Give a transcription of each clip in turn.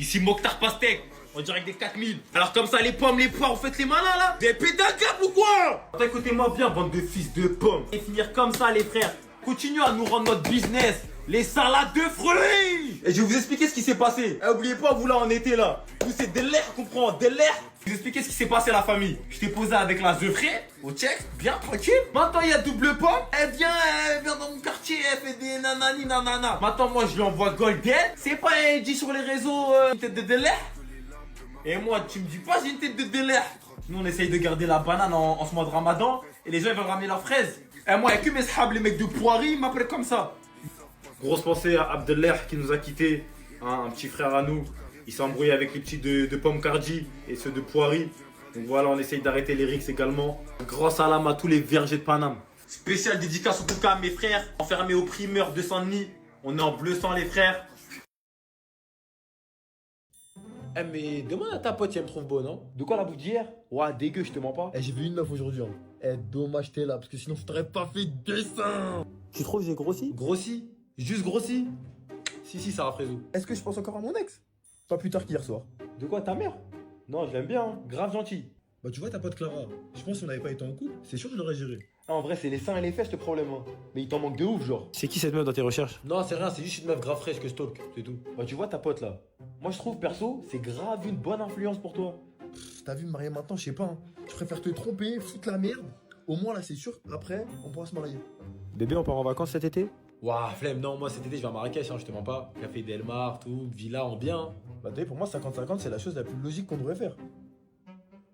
Ici, Mokhtar Pastèque. On dirait que des 4000. Alors comme ça, les pommes, les poires, vous faites les malins là. Des pétés un câble ou quoi? Écoutez-moi bien, bande de fils de pommes. Et finir comme ça, les frères. Continuez à nous rendre notre business. Les salades de fruits. Et je vais vous expliquer ce qui s'est passé. Oubliez pas, vous là, on était là. Vous, c'est de l'air, comprends, de l'air. Je vais vous expliquer ce qui s'est passé à la famille. Je t'ai posé avec la frais au check, bien tranquille. Maintenant, il y a double pomme. Elle vient dans mon quartier, elle fait des nanani nanana. Maintenant, moi, je lui envoie Golden. C'est pas elle dit sur les réseaux une tête de l'air. Et moi, tu me dis pas j'ai une tête de délire. Nous, on essaye de garder la banane en ce mois de Ramadan. Et les gens, ils veulent ramener leurs fraises. Et moi, il n'y a que mes sahables, les mecs de Poiry, ils m'appellent comme ça. Grosse pensée à Abdeller qui nous a quittés. Hein, un petit frère à nous. Il s'est embrouillé avec les petits de Pomme Cardi et ceux de Poiry. Donc voilà, on essaye d'arrêter les rixes également. Gros salam à tous les vergers de Paname. Spécial dédicace en tout cas à mes frères. Enfermés au primeur de Saint-Denis. On est en bleu sang, les frères. Eh mais demande à ta pote si elle me trouve beau, non? De quoi la bouffe d'hier? Ouais, dégueu, je te mens pas. Eh, j'ai vu une meuf aujourd'hui. Hein. Eh, dommage t'es là, parce que sinon je t'aurais pas fait dessin. Tu trouves que j'ai grossi? Grossi? Juste grossi? Si, ça résout. Est-ce que je pense encore à mon ex? Pas plus tard qu'hier soir. De quoi, ta mère? Non, je l'aime bien, hein. Grave gentil. Bah tu vois ta pote Clara, je pense qu'on n'avait pas été en couple, c'est sûr que je l'aurais géré. Ah, en vrai, c'est les seins et les fesses le problème, hein. Mais il t'en manque de ouf, genre. C'est qui cette meuf dans tes recherches? Non, c'est rien, c'est juste une meuf grave fraîche que je stalk, c'est tout. Bah tu vois ta pote là. Moi je trouve perso, c'est grave une bonne influence pour toi. T'as vu me marier maintenant, je sais pas. Hein. Je préfère te tromper, foutre la merde. Au moins là c'est sûr, après on pourra se marier. Bébé, on part en vacances cet été? Ouah, flemme, non, moi cet été je vais à Marrakech, hein, je te mens pas. Café Delmar, tout, villa en bien. Bah t'as vu, pour moi 50-50 c'est la chose la plus logique qu'on devrait faire.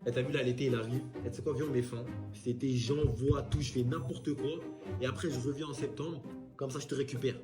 Et t'as vu là, l'été il arrive. Et tu sais quoi, viens, on met fin. C'était j'envoie tout, je fais n'importe quoi. Et après, je reviens en septembre. Comme ça, je te récupère.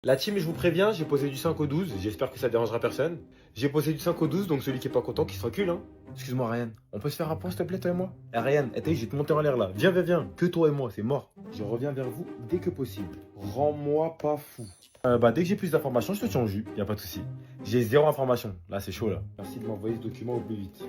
La team, je vous préviens, j'ai posé du 5 au 12. J'espère que ça dérangera personne. J'ai posé du 5 au 12, donc celui qui est pas content, qui se recule, hein. Excuse-moi, Ryan. On peut se faire un point, s'il te plaît, toi et moi? Eh, Ryan, t'as vu, je vais te monter en l'air là. Viens. Que toi et moi, c'est mort. Je reviens vers vous dès que possible. Rends-moi pas fou. Dès que j'ai plus d'informations, je te tiens au jus, y a pas de souci. J'ai zéro information. Là, c'est chaud là. Merci de m'envoyer ce document au plus vite.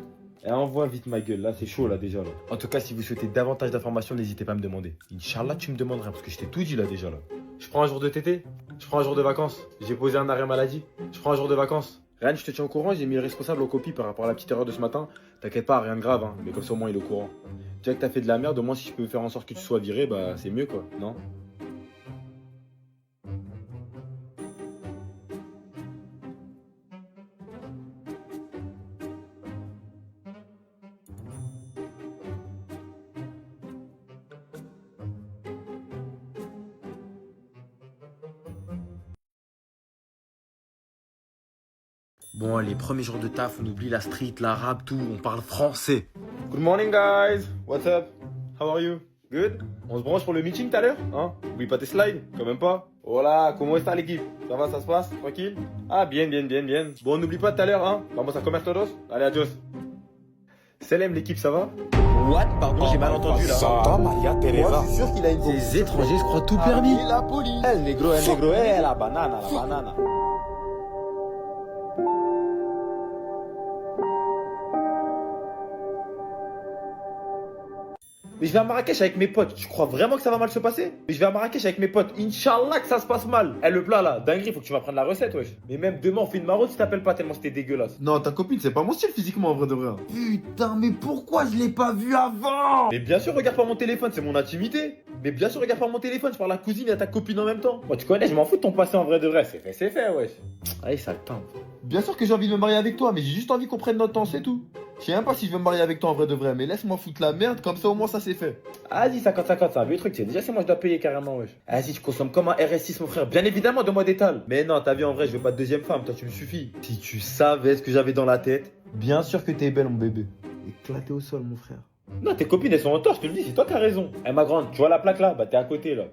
Et envoie vite ma gueule, là c'est chaud là déjà là. En tout cas, si vous souhaitez davantage d'informations, n'hésitez pas à me demander. Inch'Allah, tu me demanderas parce que je t'ai tout dit là déjà là. Je prends un jour de TT, je prends un jour de vacances. J'ai posé un arrêt maladie, je prends un jour de vacances. Rien, je te tiens au courant, j'ai mis le responsable en copie par rapport à la petite erreur de ce matin. T'inquiète pas, rien de grave, hein. Mais comme ça au moins il est au courant. Déjà que t'as fait de la merde, au moins si je peux faire en sorte que tu sois viré, bah c'est mieux quoi, non? Bon, les premiers jours de taf, on oublie la street, l'arabe, tout, on parle français. Good morning guys, what's up? How are you? Good? On se branche pour le meeting tout à l'heure, hein? Oublie pas tes slides, quand même pas. Voilà, comment est l'équipe? Ça va, ça se passe? Tranquille? Ah, bien. Bon, on n'oublie pas tout à l'heure, hein? Vamos a comer todos? Allez, adios. Salam l'équipe, ça va? What? Pardon, j'ai mal entendu là. Santa Maria Teresa. Moi je suis sûr qu'il a une Les étrangers se croient tout permis. Et la police. El negro, la banana. Mais je vais à Marrakech avec mes potes. Tu crois vraiment que ça va mal se passer? Mais je vais à Marrakech avec mes potes. Inch'Allah que ça se passe mal. Eh, le plat là, dinguerie, faut que tu m'apprennes la recette, wesh. Mais même demain, on fait une maraude si t'appelles pas tellement c'était dégueulasse. Non, ta copine, c'est pas mon style physiquement en vrai de vrai. Putain, mais pourquoi je l'ai pas vu avant? Mais bien sûr, regarde pas mon téléphone, c'est mon intimité. Mais bien sûr, regarde pas mon téléphone, je parle à la cousine et à ta copine en même temps. Moi, tu connais, je m'en fous de ton passé en vrai de vrai. C'est fait, wesh. Allez, ça teint. Bien sûr que j'ai envie de me marier avec toi, mais j'ai juste envie qu'on prenne notre temps, c'est tout. Je sais même pas si je veux me marier avec toi en vrai de vrai, mais laisse-moi foutre la merde, comme ça au moins ça c'est fait. Vas-y, 50-50, c'est un vieux truc, c'est déjà c'est moi je dois payer carrément, wesh. Vas-y, tu consommes comme un RS6, mon frère. Bien évidemment, de moi d'étal. Mais non, t'as vu en vrai, je veux pas de deuxième femme, toi tu me suffis. Si tu savais ce que j'avais dans la tête, bien sûr que t'es belle, mon bébé. Éclaté au sol, mon frère. Non, tes copines elles sont en tort, je te le dis, c'est toi qui as raison. Eh, ma grande, tu vois la plaque là? Bah, t'es à côté là.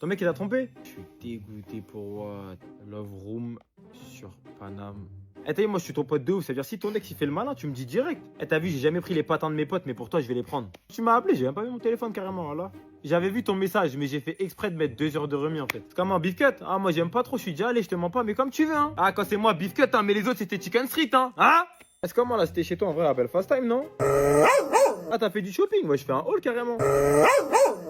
Ton mec il a trompé? Je suis dégoûté pour what? Love Room sur Paname. Eh, t'as vu, moi je suis ton pote de ouf. C'est-à-dire, si ton ex il fait le malin, tu me dis direct. Eh, t'as vu, j'ai jamais pris les patins de mes potes, mais pour toi, je vais les prendre. Tu m'as appelé, j'ai même pas vu mon téléphone carrément, là. J'avais vu ton message, mais j'ai fait exprès de mettre 2 heures de remis en fait. C'est comme un beef cut. Ah, moi j'aime pas trop, je suis déjà allé, je te mens pas, mais comme tu veux, hein. Ah, quand c'est moi, beef cut, hein, mais les autres c'était chicken street, hein. Hein? Est-ce comment là, c'était chez toi en vrai à Belfast Time, non? Ah, t'as fait du shopping? Moi, je fais un haul carrément.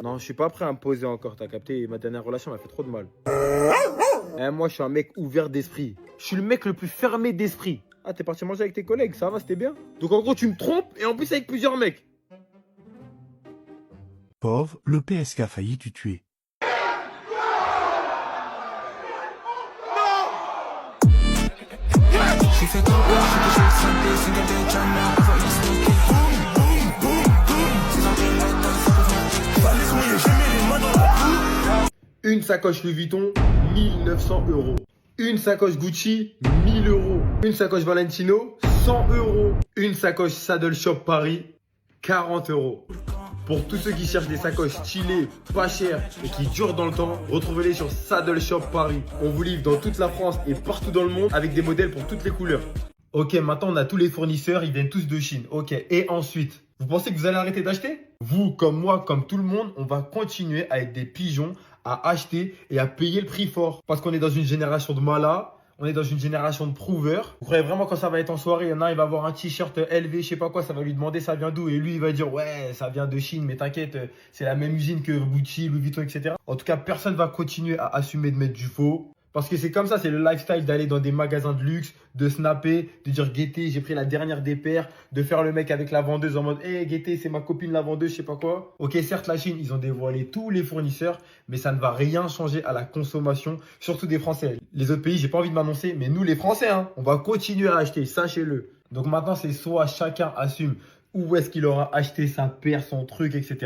Non, je suis pas prêt à me poser encore, t'as capté? Ma dernière relation m'a fait trop de mal. Eh, moi, je suis un mec ouvert d'esprit. Je suis le mec le plus fermé d'esprit. Ah, t'es parti manger avec tes collègues, ça va, c'était bien? Donc en gros, tu me trompes et en plus avec plusieurs mecs. Pauvre, le PSK a failli tu tuer. Une sacoche Louis Vuitton, 1900 euros. Une sacoche Gucci, 1000 euros. Une sacoche Valentino, 100 euros. Une sacoche Saddle Shop Paris, 40 euros. Pour tous ceux qui cherchent des sacoches stylées, pas chères et qui durent dans le temps, retrouvez-les sur Saddle Shop Paris. On vous livre dans toute la France et partout dans le monde avec des modèles pour toutes les couleurs. Ok, maintenant on a tous les fournisseurs, ils viennent tous de Chine. Ok, et ensuite, vous pensez que vous allez arrêter d'acheter? Vous, comme moi, comme tout le monde, on va continuer à être des pigeons, à acheter et à payer le prix fort. Parce qu'on est dans une génération de malades, on est dans une génération de prouveurs. Vous croyez vraiment quand ça va être en soirée, il y en a un, il va avoir un t-shirt LV, je sais pas quoi, ça va lui demander ça vient d'où? Et lui, il va dire ouais, ça vient de Chine, mais t'inquiète, c'est la même usine que Gucci, Louis Vuitton, etc. En tout cas, personne va continuer à assumer de mettre du faux. Parce que c'est comme ça, c'est le lifestyle d'aller dans des magasins de luxe, de snapper, de dire Guetté, j'ai pris la dernière des paires, de faire le mec avec la vendeuse en mode hey Guetté, c'est ma copine la vendeuse, je sais pas quoi. Ok, certes, la Chine, ils ont dévoilé tous les fournisseurs, mais ça ne va rien changer à la consommation, surtout des Français. Les autres pays, j'ai pas envie de m'annoncer, mais nous les Français, hein, on va continuer à acheter, sachez-le. Donc maintenant, c'est soit chacun assume où est-ce qu'il aura acheté sa paire, son truc, etc.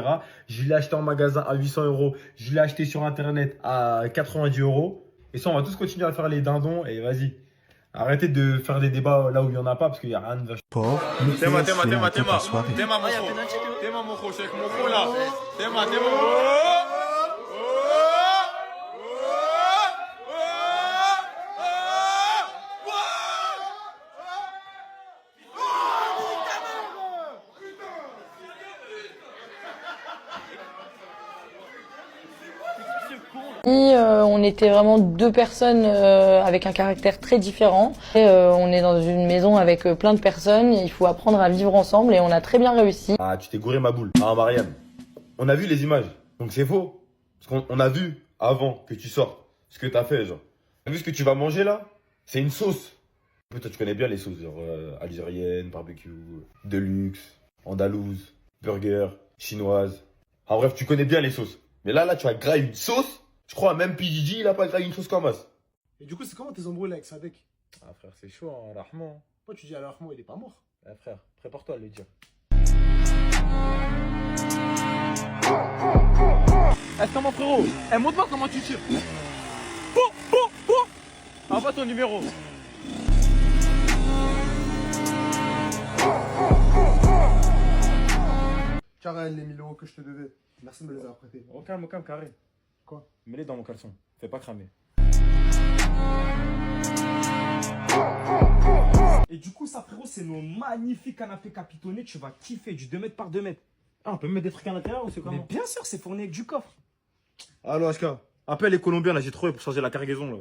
Je l'ai acheté en magasin à 800 euros, je l'ai acheté sur internet à 90 euros. Et ça, on va tous continuer à faire les dindons et vas-y. Arrêtez de faire des débats là où il n'y en a pas parce qu'il n'y a rien de vache. Pauvre, le Tema, PSK tema, tema, a tema. soirée. Tema, mojo. Tema, mojo, je suis avec mojo là. Tema, tema. On était vraiment deux personnes avec un caractère très différent. Et, on est dans une maison avec plein de personnes. Il faut apprendre à vivre ensemble et on a très bien réussi. Ah, tu t'es gouré ma boule. Ah, Marianne. On a vu les images. Donc c'est faux. Parce qu'on a vu avant que tu sortes ce que t'as fait, genre. T'as vu ce que tu vas manger là? C'est une sauce. Toi, tu connais bien les sauces, genre algérienne, barbecue, deluxe, andalouse, burger, chinoise. En bref, tu connais bien les sauces. Mais là, tu as graillé une sauce. Je crois même PDG, il a pas graillé une sauce comme ça. Et du coup, c'est comment tes embrouilles là avec Sadek? Ah frère, c'est chaud, hein, Rahman. Pourquoi tu dis à Rahman, il est pas mort? Ah frère, prépare-toi à le dire. Est-ce comment frérot? Eh, montre-moi comment tu tires. Envoie ton numéro. Karen, les 1000 euros que je te devais, merci de me les avoir prêtés. Au calme, carré. Quoi? Mets-les dans mon caleçon. Fais pas cramer. Et du coup, ça, frérot, c'est nos magnifiques canapés capitonnés. Tu vas kiffer du 2 mètres par 2 mètres. Ah, on peut mettre des trucs à l'intérieur ou c'est Mais comment? bien sûr, c'est fourni avec du coffre. Allô, HK. Appelle les Colombiens, là, j'ai trouvé pour changer la cargaison, là.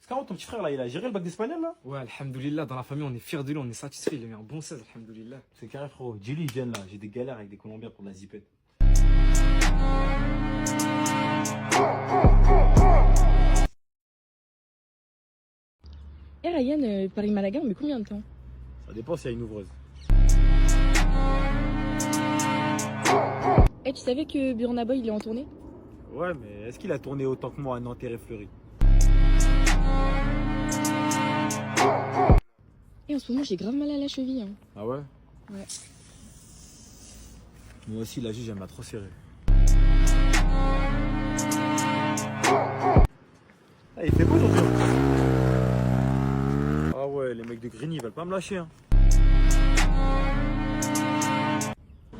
C'est comment ton petit frère, là, il a géré le bac d'espagnol, là? Ouais, alhamdoulilah, dans la famille, on est fiers de lui, on est satisfait. Il a eu un bon 16, alhamdoulilah. C'est carré, frérot. Dis-lui, ils viennent, là. J'ai des galères avec des Colombiens pour la zipette. Et Ryan, Paris-Malaga, on met combien de temps? Ça dépend s'il y a une ouvreuse. Eh, tu savais que Burna Boy, il est en tournée? Ouais, mais est-ce qu'il a tourné autant que moi à Nanterre et Fleury? Et en ce moment, j'ai grave mal à la cheville. Hein. Ah ouais? Ouais. Moi aussi, la juge, elle m'a trop serré. Ah, il fait beau aujourd'hui. Ah ouais, les mecs de Grigny, ils veulent pas me lâcher. Hein.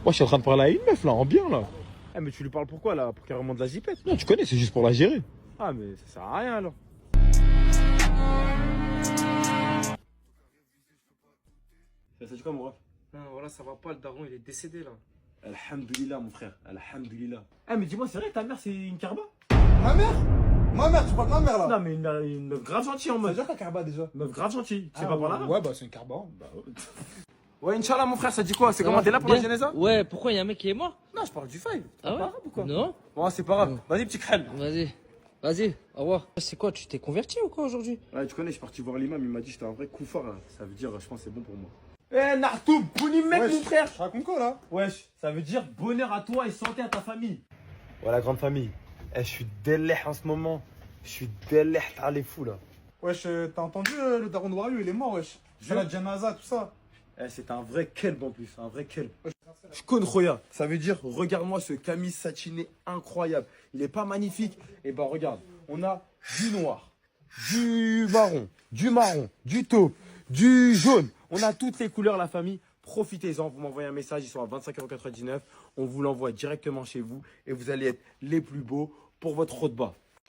Moi, je suis en train de parler à une meuf, là, en bien, là. Eh, mais tu lui parles pourquoi, là? Pour qu'elle remonte la zipette? Non, tu connais, c'est juste pour la gérer. Ah, mais ça sert à rien, alors. Ça dit quoi, mon ref? Non, voilà, ça va pas, le daron, il est décédé là. Alhamdoulilah, mon frère. Alhamdoulilah. Eh, mais dis-moi, c'est vrai que ta mère, c'est une carba? Ma mère? Ma mère, tu parles de ma mère là? Non, mais une meuf grave gentille en Ça veut mode. dire quoi, Karba déjà? Meuf grave gentille. C'est Ah, pas par là? Ouais, bah c'est une Karba. Bah, Ouais, Inch'Allah, mon frère, ça dit quoi? C'est comment? T'es là pour la genèse? Ouais, pourquoi il y a un mec qui est mort? Non, je parle du fail. Ah ouais? Pas arabe ou quoi? Non? Bon, c'est pas grave. Vas-y, petit crème. Vas-y, au revoir. C'est quoi, tu t'es converti ou quoi aujourd'hui? Ouais, tu connais, je suis parti voir l'imam, il m'a dit que j'étais un vrai coup fort. Là. Ça veut dire, je pense que c'est bon pour moi. Eh, Nartoub, Bouni mec, Wesh. mon frère. je raconte quoi là? Wesh, ça veut dire bonheur à toi et santé à ta famille. Ouais, la grande famille. Eh, je suis délai en ce moment. Je suis délai, t'as les fous là. Wesh, t'as entendu le daron de Wario, il est mort, wesh. C'est la Janaza, tout ça. Eh, c'est un vrai kelb en plus, un vrai kelb. Je connais Roya. Ça veveut dire, regarde-moi ce camis satiné incroyable. Il est pas magnifique? Eh ben, regarde, on a du noir, du marron, du taupe, du jaune. On a toutes les couleurs, la famille. Profitez-en, vous m'envoyez un message, ils sont à 25,99 €. On vous l'envoie directement chez vous et vous allez être les plus beaux pour votre road bas.